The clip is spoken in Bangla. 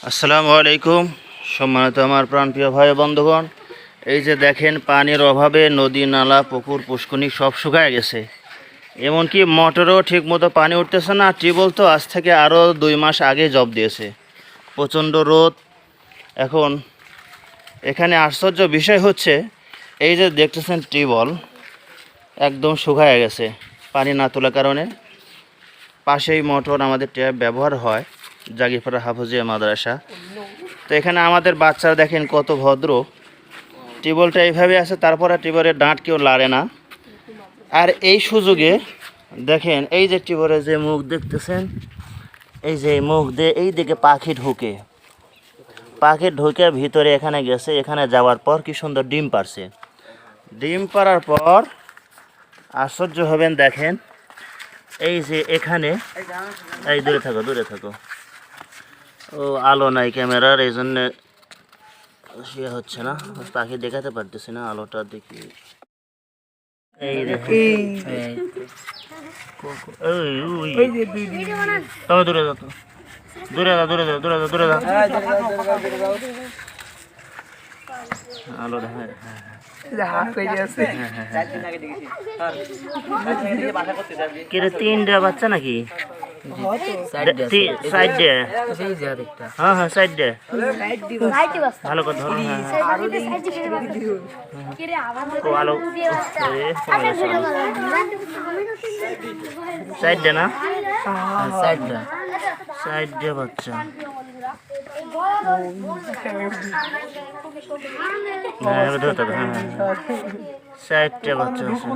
আসসালামু আলাইকুম। সম্মানিত আমার প্রাণপ্রিয় ভাই বন্ধুগণ, এই যে দেখেন পানির অভাবে নদী নালা পুকুর পুষ্করণী সব শুকায় গেছে। এমনকি মোটরও ঠিকমতো পানি উঠতেছে না। টিউবওয়েল তো আজ থেকে আরও 2 মাস আগে জব দিয়েছে। প্রচণ্ড রোদ। এখন এখানে আশ্চর্য বিষয় হচ্ছে, এই যে দেখতেছেন টিউবওয়েল একদম শুকায় গেছে পানি না তোলার কারণে। পাশেই মোটর আমাদের ট্যাপ ব্যবহার হয়, জাগিরপাড়া হাফিজিয়া মাদ্রাসা। তো এখানে আমাদের বাচ্চারা দেখেন কত ভদ্র, টিউবওয়েলটা এইভাবে আছে, তারপরে টিউবওয়েলের ডাঁট কেউ লাড়ে না। আর এই সুযোগে দেখেন, এই যে টিউবওয়েলের যে মুখ দেখতেছেন, এই যে মুখ দিয়ে এই দিকে পাখি ঢুকে ভিতরে এখানে গেছে। এখানে যাওয়ার পর কি সুন্দর ডিম পারছে। ডিম পাড়ার পর আশ্চর্য হবেন, দেখেন এই যে এখানে, এই দূরে থাকো, ও আলো নাই ক্যামেরার, এই জন্যে সে হচ্ছে না, পাখি দেখাতে পারতেছি না, আলোটা দেখি। এই দেখেন, তবে দূরে যাও, আলো দেখা। কিরে 3টা বাচ্চা নাকি? সাইডে, হ্যাঁ সাইডে ভালো করে ধরো। আলো সাইডে না, সাইডে বাচ্চা। সাইডে বাচ্চা আছে।